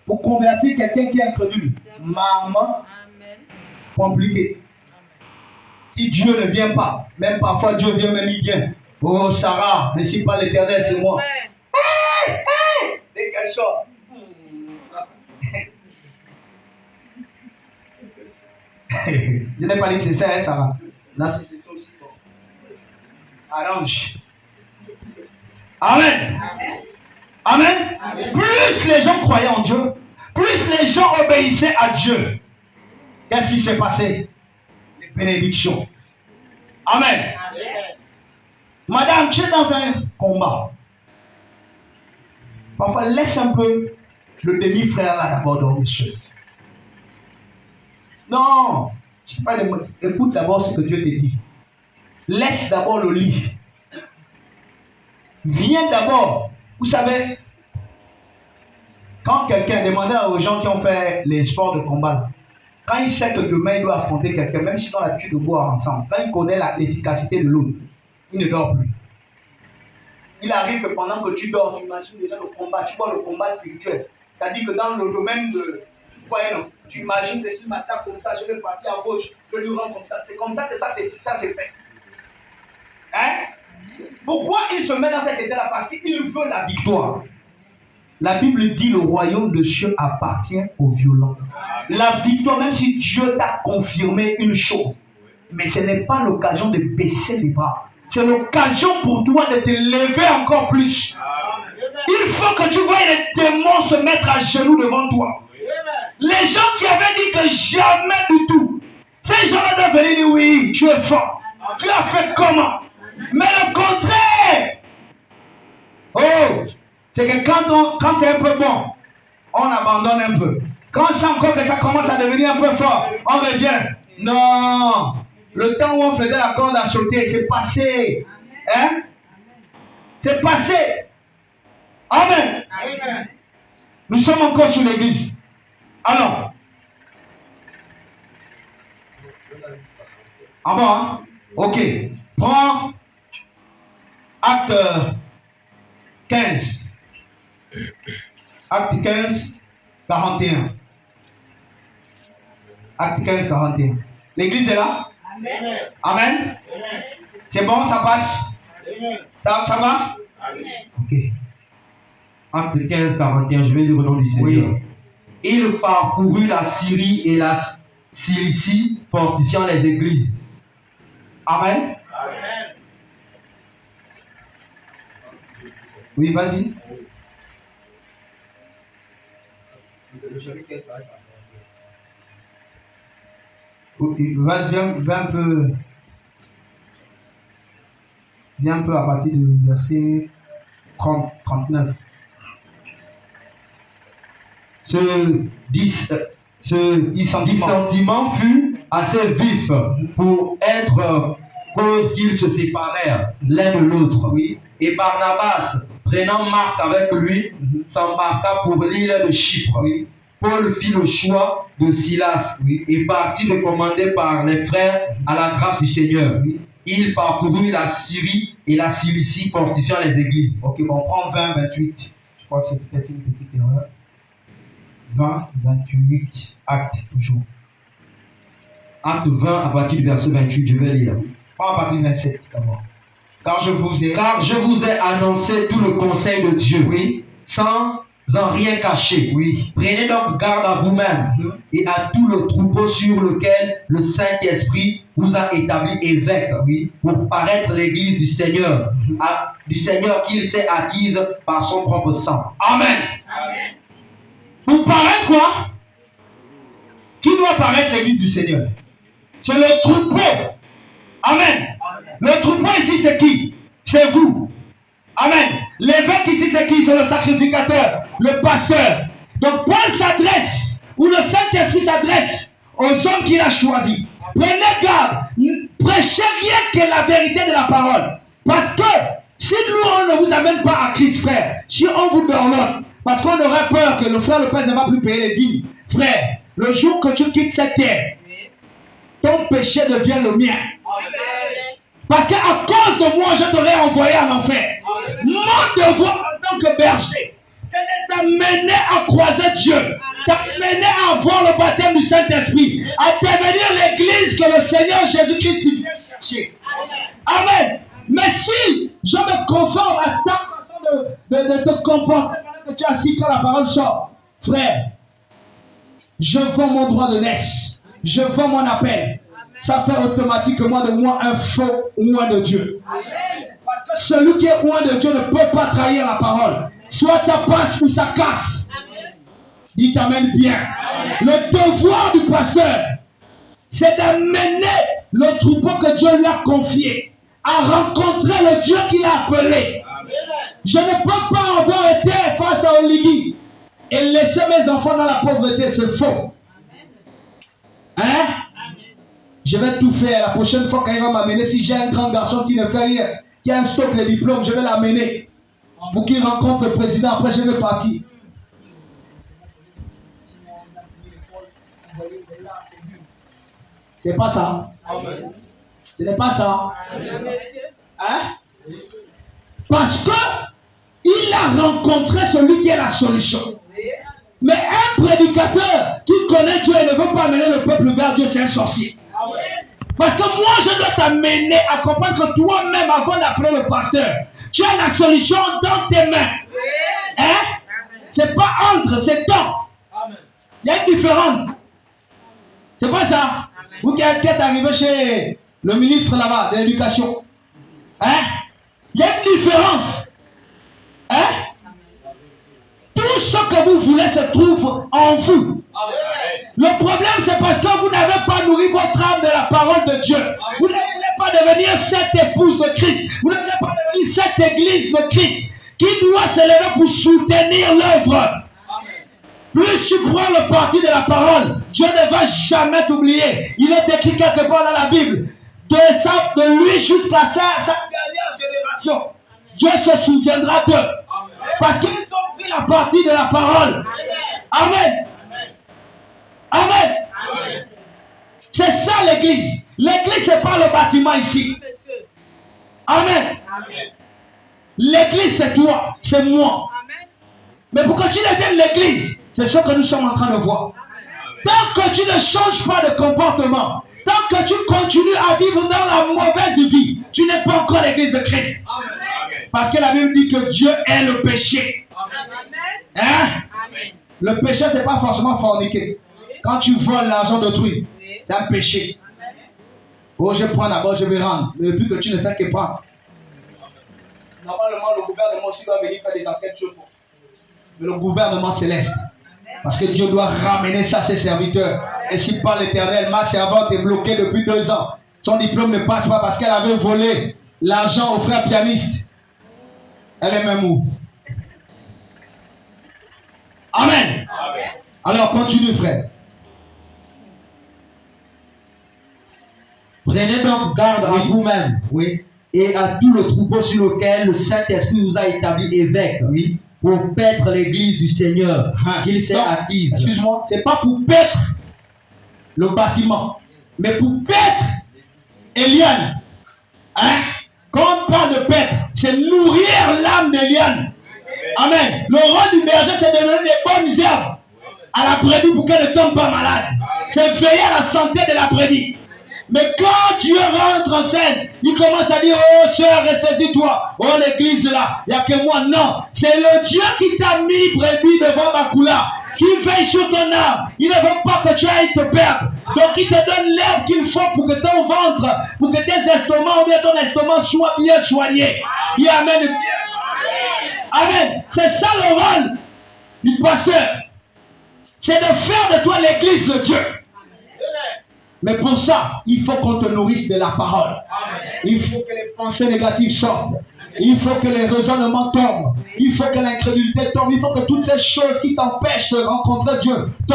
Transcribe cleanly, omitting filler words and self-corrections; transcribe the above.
pour convertir quelqu'un qui est incrédule. Maman, compliqué. Si Dieu ne vient pas, même parfois Dieu vient, même il vient. Oh Sarah, ne suis pas l'Éternel, c'est moi. Dès qu'elle sort. Je n'ai pas dit que c'est ça, hein, Sarah. Là, c'est ça aussi. Arrange. Amen. Amen. Amen. Plus les gens croyaient en Dieu, plus les gens obéissaient à Dieu. Qu'est-ce qui s'est passé? Les bénédictions. Amen. Amen. Madame, tu es dans un combat. Parfois, laisse un peu le demi-frère là d'abord dormir seul. Non, je sais pas les mots. Écoute d'abord ce que Dieu te dit. Laisse d'abord le lit. Viens d'abord. Vous savez, quand quelqu'un demandait aux gens qui ont fait les sports de combat, quand il sait que demain il doit affronter quelqu'un, même si on a l'habitude de boire ensemble, quand il connaît l'efficacité de l'autre, il ne dort plus. Il arrive que pendant que tu dors, tu imagines déjà le combat, tu vois le combat spirituel. C'est-à-dire que dans le domaine de... Tu imagines que s'il m'attaque comme ça, je vais partir à gauche, je lui rends comme ça. C'est comme ça que ça c'est fait. Hein? Pourquoi il se met dans cet état-là? Parce qu'il veut la victoire. La Bible dit le royaume de Dieu appartient aux violents. La victoire, même si Dieu t'a confirmé une chose, mais ce n'est pas l'occasion de baisser les bras. C'est l'occasion pour toi de te lever encore plus. Il faut que tu vois les démons se mettre à genoux devant toi. Les gens qui avaient dit que jamais du tout, ces gens-là doivent venir dire oui, tu es fort. Tu as fait comment? Mais le contraire. Oh, c'est que quand c'est un peu bon, on abandonne un peu. Quand c'est encore que ça commence à devenir un peu fort, on revient. Non. Le temps où on faisait la corde à sauter, c'est passé. Hein? C'est passé. Amen. Amen. Nous sommes encore sur l'église. Alors. En bas, hein? Ok. Prends acte 15. Acte 15, 41. Acte 15, 41. L'église est là? Amen. Amen. C'est bon, ça passe? Ça va? Amen. Ok. Acte 15, 41, je vais lire au nom du Seigneur. Oui. Il parcourut la Syrie et la Cilicie, fortifiant les églises. Amen. Amen. Oui, vas-y. Vas-y, viens un peu à partir du verset 30, 39. Ce dissentiment fut assez vif pour être cause qu'ils se séparèrent l'un de l'autre. Oui. Et Barnabas, prenant Marc avec lui, s'embarqua pour l'île de Chypre. Oui. Paul fit le choix de Silas et partit recommandé par les frères à la grâce du Seigneur. Oui. Il parcourut la Syrie et la Cilicie, fortifiant les églises. Ok, bon, on prend 20, 28. Je crois que c'est peut-être une petite erreur. 20, 28, acte toujours. Acte 20 à partir du verset 28, je vais lire. Prends à partir du 27 d'abord. Car je vous ai annoncé tout le conseil de Dieu, oui, sans en rien cacher. Oui. Prenez donc garde à vous-même et à tout le troupeau sur lequel le Saint-Esprit vous a établi évêque, oui, pour paraître l'église du Seigneur, du Seigneur qu'il s'est acquise par son propre sang. Amen. Amen. Pour paraître quoi? Qui doit paraître l'église du Seigneur? C'est le troupeau. Amen. Le troupeau ici, c'est qui? C'est vous. Amen. L'évêque ici, c'est qui? C'est le sacrificateur, le pasteur. Donc Paul s'adresse, ou le Saint-Esprit s'adresse aux hommes qu'il a choisis. Prenez garde, prêchez rien que la vérité de la parole. Parce que si nous, on ne vous amène pas à Christ, frère, si on vous donne, parce qu'on aurait peur que le frère le père ne va plus payer les dîmes. Frère, le jour que tu quittes cette terre, ton péché devient le mien. Parce qu'à cause de moi, je t'aurais envoyé en enfer. Mon devoir en tant que berger, c'est de t'a mené à croiser Dieu, t'a mené à avoir le baptême du Saint-Esprit, à devenir l'église que le Seigneur Jésus-Christ vient chercher. Amen. Mais si je me conforme à ta façon de te comporter pendant que tu es assis quand la parole sort, frère, je vends mon droit de naissance, je vends mon appel. Ça fait automatiquement de moi un faux oint de Dieu. Parce que celui qui est oint de Dieu ne peut pas trahir la parole. Soit ça passe ou ça casse. Dites amen bien. Le devoir du pasteur, c'est d'amener le troupeau que Dieu lui a confié à rencontrer le Dieu qu'il a appelé. Je ne peux pas avoir été face à Oligui et laisser mes enfants dans la pauvreté, c'est faux. Hein? Je vais tout faire. La prochaine fois qu'il va m'amener, si j'ai un grand garçon qui ne fait rien, qui a un stock de diplômes, je vais l'amener pour qu'il rencontre le président. Après, je vais partir. C'est pas ça. Ce n'est pas ça. Hein? Parce que il a rencontré celui qui est la solution. Mais un prédicateur qui connaît Dieu et ne veut pas amener le peuple vers Dieu, c'est un sorcier. Parce que moi, je dois t'amener à comprendre que toi-même, avant d'appeler le pasteur, tu as la solution dans tes mains. Hein? C'est pas entre, c'est dans. Il y a une différence. C'est pas ça. Vous qui êtes arrivé chez le ministre là-bas de l'éducation. Hein? Il y a une différence. Hein? Tout ce que vous voulez se trouve en vous. Le problème, c'est parce que vous n'avez pas nourri votre âme de la parole de Dieu. Vous ne voulez pas devenir cette épouse de Christ. Vous ne voulez pas devenir cette église de Christ qui doit se lever pour soutenir l'œuvre. Plus tu prends le parti de la parole, Dieu ne va jamais t'oublier. Il est écrit quelque part dans la Bible. De lui jusqu'à sa dernière génération, Dieu se souviendra d'eux. Parce qu'ils ont pris la partie de la parole. Amen. Amen. C'est ça l'église. L'église, ce n'est pas le bâtiment ici. Amen. L'église, c'est toi, c'est moi. Mais pour que tu deviennes l'église, c'est ce que nous sommes en train de voir. Tant que tu ne changes pas de comportement, tant que tu continues à vivre dans la mauvaise vie, tu n'es pas encore l'église de Christ. Parce que la Bible dit que Dieu est le péché. Hein? Le péché, ce n'est pas forcément forniquer. Quand tu voles l'argent d'autrui, c'est un péché. Oh, je prends d'abord, je vais rendre. Mais depuis que tu ne fais que prendre. Normalement, le gouvernement aussi doit venir faire des enquêtes sur toi. Mais le gouvernement céleste. Parce que Dieu doit ramener ça à ses serviteurs. Et si par l'Éternel, ma servante est bloquée depuis 2 ans. Son diplôme ne passe pas parce qu'elle avait volé l'argent au frère pianiste. Elle est même où? Amen. Alors continue, frère. Prenez donc garde à vous-même, oui, et à tout le troupeau sur lequel le Saint-Esprit vous a établi évêque, oui, pour paître l'église du Seigneur, qu'il s'est acquise. Excuse-moi, c'est pas pour paître le bâtiment, mais pour paître Eliane. Hein? Quand on parle de paître, c'est nourrir l'âme d'Eliane. Amen. Le rôle du berger, c'est de donner des bonnes herbes à la brebis pour qu'elle ne tombe pas malade. C'est veiller à la santé de la brebis. Mais quand Dieu rentre en scène, il commence à dire, oh sœur, ressaisis-toi. Oh l'église là, il n'y a que moi. Non, c'est le Dieu qui t'a mis brebis devant Bakula, qui veille sur ton âme. Il ne veut pas que tu ailles te perdre. Donc il te donne l'herbe qu'il faut pour que ton ventre, pour que tes estomacs ou bien ton estomac soit bien soigné. Il amène. Amen. C'est ça le rôle du pasteur. C'est de faire de toi l'église de Dieu. Mais pour ça, il faut qu'on te nourrisse de la parole. Il faut que les pensées négatives sortent. Il faut que les raisonnements tombent. Il faut que l'incrédulité tombe. Il faut que toutes ces choses qui t'empêchent de rencontrer Dieu tombent.